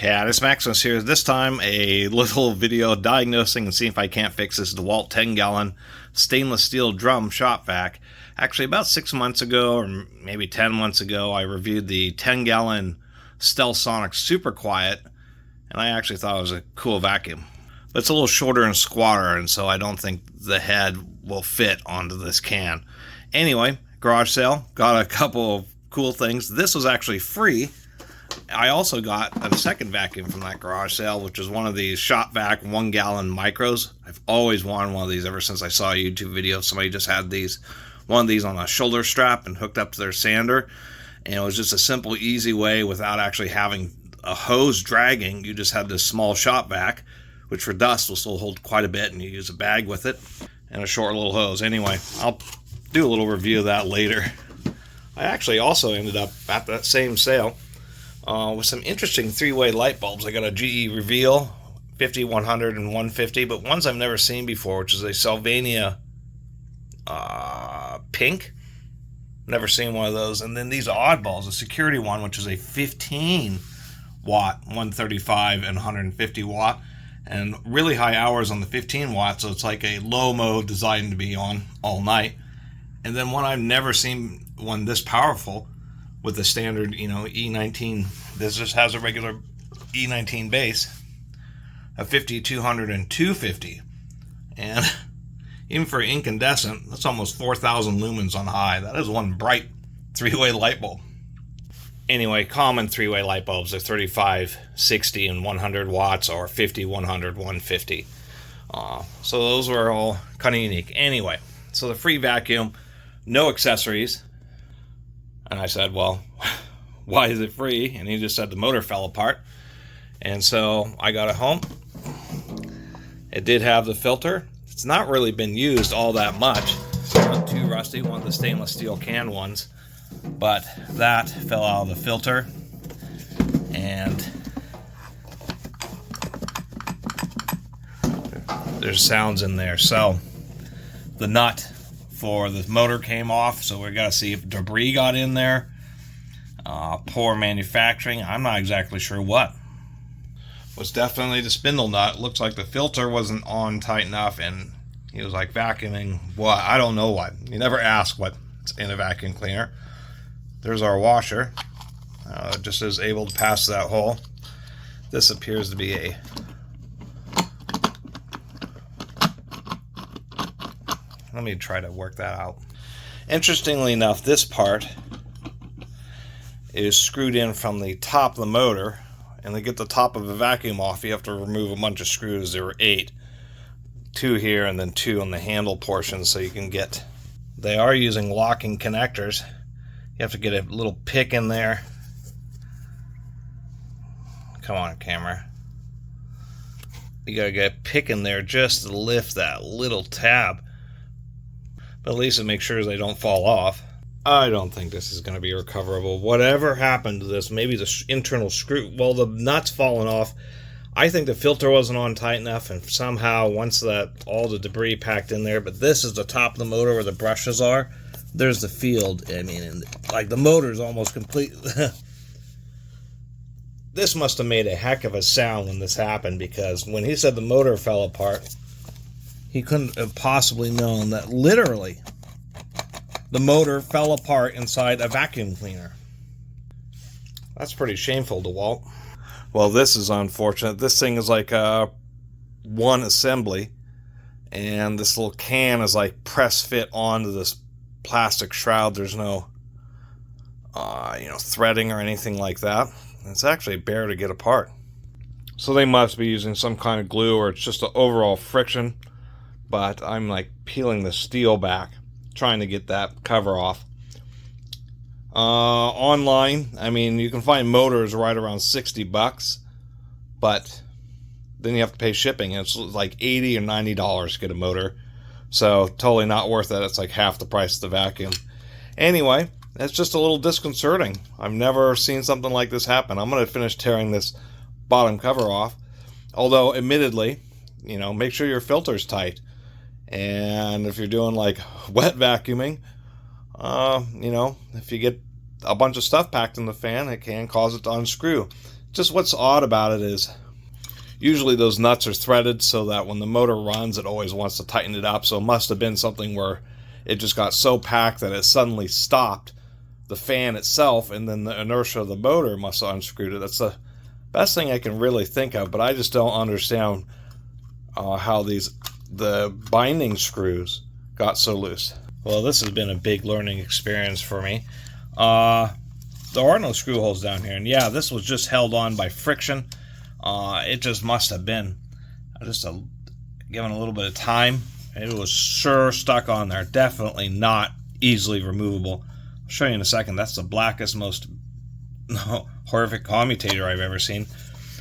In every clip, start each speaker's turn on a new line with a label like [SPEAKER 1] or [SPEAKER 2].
[SPEAKER 1] Catus, Maximus here. This time a little video diagnosing and seeing if I can't fix this DeWalt 10-gallon stainless steel drum shop vac. Actually, about 6 months ago, or maybe 10 months ago, I reviewed the 10-gallon Stealthsonic Super Quiet, and I actually thought it was a cool vacuum. But it's a little shorter and squatter, and so I don't think the head will fit onto this can. Anyway, garage sale, got a couple of cool things. This was actually free. I also got a second vacuum from that garage sale, which is one of these shop vac 1-gallon micros. I've always wanted one of these ever since I saw a YouTube video. Somebody just had one of these on a shoulder strap and hooked up to their sander. And it was just a simple, easy way without actually having a hose dragging. You just had this small shop vac, which for dust will still hold quite a bit, and you use a bag with it and a short little hose. Anyway, I'll do a little review of that later. I actually also ended up at that same sale with some interesting three-way light bulbs. I got a GE Reveal 50, 100, and 150, but ones I've never seen before, which is a Sylvania pink. Never seen one of those. And then these oddballs, a security one, which is a 15 watt, 135 and 150 watt, and really high hours on the 15 watt, so it's like a low mode designed to be on all night. And then one I've never seen one this powerful, with the standard, E19. This just has a regular E19 base, a 50, 200, and 250. And even for incandescent, that's almost 4,000 lumens on high. That is one bright three-way light bulb. Anyway, common three-way light bulbs are 35, 60, and 100 watts, or 50, 100, 150. So those were all kind of unique. Anyway, so the free vacuum, no accessories. And I said, well, why is it free? And he just said the motor fell apart. And so I got it home. It did have the filter. It's not really been used all that much. It's not too rusty, one of the stainless steel can ones. But that fell out of the filter. And there's sounds in there. So the nut for the motor came off, so we got to see if debris got in there. Poor manufacturing, I'm not exactly sure what. Was definitely the spindle nut. Looks like the filter wasn't on tight enough, and he was like vacuuming what? I don't know what. You never ask what's in a vacuum cleaner. There's our washer. Just is able to pass that hole. This appears to be a let me try to work that out. Interestingly enough, this part is screwed in from the top of the motor, and to get the top of the vacuum off, you have to remove a bunch of screws. There were 8. 2 here and then 2 on the handle portion, so you can get... They are using locking connectors. You have to get a little pick in there. Come on, camera. You gotta get a pick in there just to lift that little tab. But at least it makes sure they don't fall off. I don't think this is going to be recoverable. Whatever happened to this, maybe the internal screw, well, the nut's fallen off. I think the filter wasn't on tight enough, and somehow once all the debris packed in there, but this is the top of the motor where the brushes are. There's the field. I mean, and like the motor's almost complete. This must have made a heck of a sound when this happened, because when he said the motor fell apart, he couldn't have possibly known that literally the motor fell apart inside a vacuum cleaner. That's pretty shameful, DeWalt. Well, this is unfortunate. This thing is like one assembly, and this little can is like press fit onto this plastic shroud. There's no threading or anything like that. It's actually bare to get apart. So they must be using some kind of glue, or it's just the overall friction. But I'm like peeling the steel back, trying to get that cover off. Online, I mean, you can find motors right around $60, but then you have to pay shipping. It's like $80 or $90 to get a motor. So totally not worth it. It's like half the price of the vacuum. Anyway, it's just a little disconcerting. I've never seen something like this happen. I'm going to finish tearing this bottom cover off. Although, admittedly, make sure your filter's tight. And if you're doing like wet vacuuming, if you get a bunch of stuff packed in the fan, it can cause it to unscrew. Just what's odd about it is usually those nuts are threaded so that when the motor runs, it always wants to tighten it up. So it must have been something where it just got so packed that it suddenly stopped the fan itself, and then the inertia of the motor must have unscrewed it. That's the best thing I can really think of, but I just don't understand how the binding screws got so loose. Well, this has been a big learning experience for me. There are no screw holes down here, and yeah, this was just held on by friction. It just must have been just given a little bit of time. It was sure stuck on there. Definitely not easily removable. I'll show you in a second. That's the blackest, most horrific commutator I've ever seen.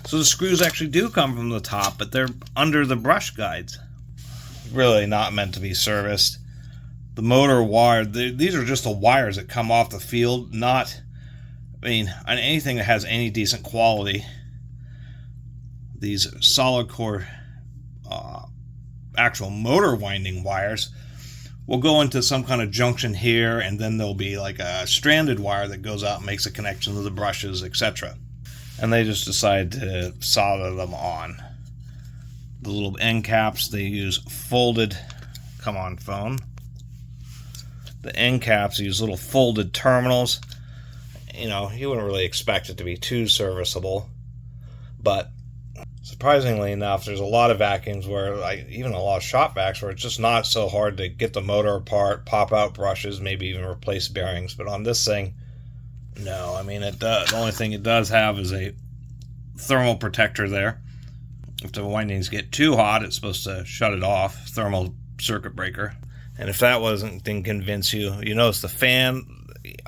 [SPEAKER 1] So the screws actually do come from the top, but they're under the brush guides. Really not meant to be serviced. The motor wire, these are just the wires that come off the field, not, I mean, on anything that has any decent quality. These solid core actual motor winding wires will go into some kind of junction here, and then there'll be like a stranded wire that goes out and makes a connection to the brushes, etc. And they just decide to solder them on. The little end caps, they use folded, come on phone. The end caps use little folded terminals. You know, you wouldn't really expect it to be too serviceable, but surprisingly enough, there's a lot of vacuums where, like, even a lot of shop vacs, where it's just not so hard to get the motor apart, pop out brushes, maybe even replace bearings. But on this thing, no. I mean, it does. The only thing it does have is a thermal protector there. If the windings get too hot, it's supposed to shut it off. Thermal circuit breaker. And if that didn't convince you, you notice the fan.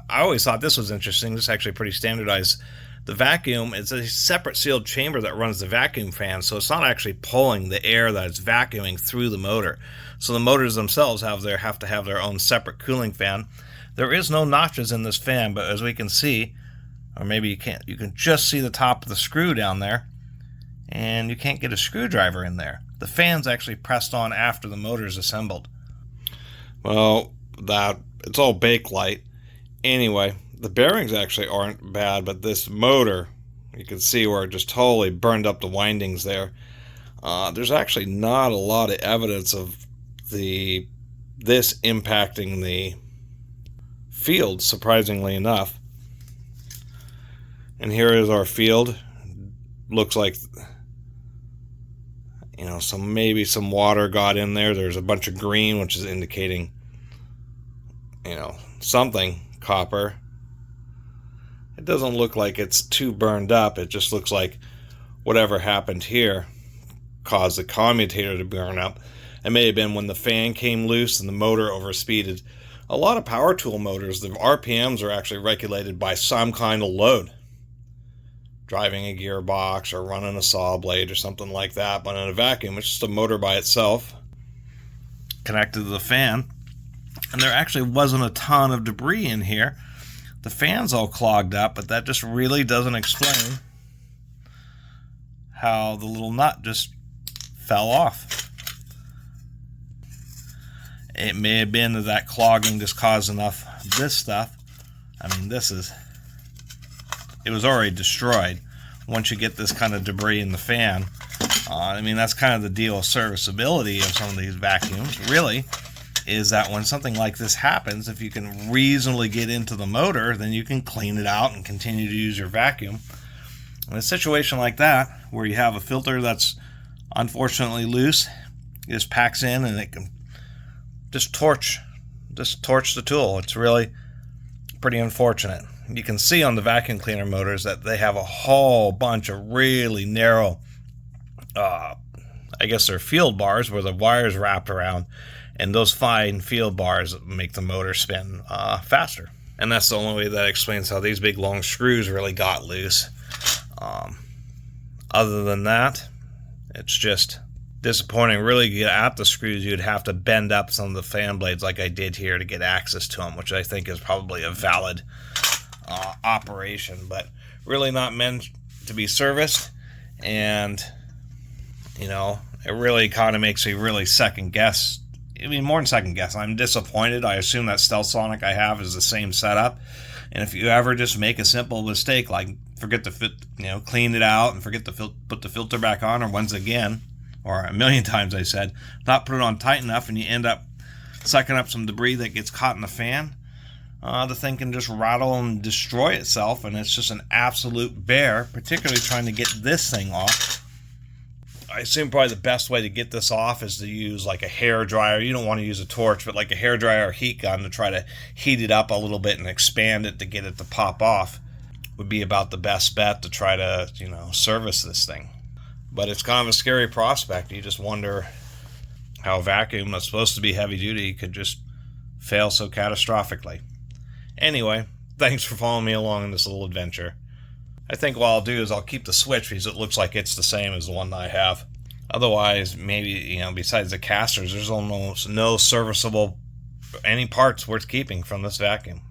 [SPEAKER 1] I always thought this was interesting. This is actually pretty standardized. The vacuum, it's a separate sealed chamber that runs the vacuum fan, so it's not actually pulling the air that it's vacuuming through the motor. So the motors themselves have to have their own separate cooling fan. There is no notches in this fan, but as we can see, or maybe you can't, you can just see the top of the screw down there, and you can't get a screwdriver in there. The fan's actually pressed on after the motor's assembled. Well, it's all bakelite. Anyway, the bearings actually aren't bad, but this motor, you can see where it just totally burned up the windings there. There's actually not a lot of evidence of this impacting the field, surprisingly enough. And here is our field. Looks like, you know, maybe some water got in there. There's a bunch of green, which is indicating, you know, something copper. It doesn't look like it's too burned up. It just looks like whatever happened here caused the commutator to burn up. It may have been when the fan came loose and the motor overspeeded. A lot of power tool motors, the RPMs are actually regulated by some kind of load. Driving a gearbox or running a saw blade or something like that. But in a vacuum, it's just a motor by itself connected to the fan. And there actually wasn't a ton of debris in here. The fan's all clogged up, but that just really doesn't explain how the little nut just fell off. It may have been that clogging just caused enough of this stuff. I mean, it was already destroyed once you get this kind of debris in the fan. I mean, that's kind of the deal with serviceability of some of these vacuums, really, is that when something like this happens, if you can reasonably get into the motor, then you can clean it out and continue to use your vacuum. In a situation like that, where you have a filter that's unfortunately loose, it just packs in and it can just torch the tool. It's really pretty unfortunate. You can see on the vacuum cleaner motors that they have a whole bunch of really narrow, I guess they're field bars where the wire's wrapped around, and those fine field bars make the motor spin faster. And that's the only way that explains how these big long screws really got loose. Other than that, it's just disappointing. Really, to get at the screws, you'd have to bend up some of the fan blades like I did here to get access to them, which I think is probably a valid operation, but really not meant to be serviced. And, you know, it really kind of makes me really second guess. I mean, more than second guess. I'm disappointed. I assume that Stealth Sonic I have is the same setup. And if you ever just make a simple mistake, like forget to clean it out and forget to put the filter back on, or once again, or a million times I said, not put it on tight enough, and you end up sucking up some debris that gets caught in the fan, the thing can just rattle and destroy itself, and it's just an absolute bear, particularly trying to get this thing off. I assume probably the best way to get this off is to use like a hair dryer. You don't want to use a torch, but like a hair dryer or heat gun to try to heat it up a little bit and expand it to get it to pop off would be about the best bet to try to, service this thing. But it's kind of a scary prospect. You just wonder how a vacuum that's supposed to be heavy duty could just fail so catastrophically. Anyway, thanks for following me along in this little adventure. I think what I'll do is I'll keep the switch because it looks like it's the same as the one that I have. Otherwise, maybe, besides the casters, there's almost no serviceable, any parts worth keeping from this vacuum.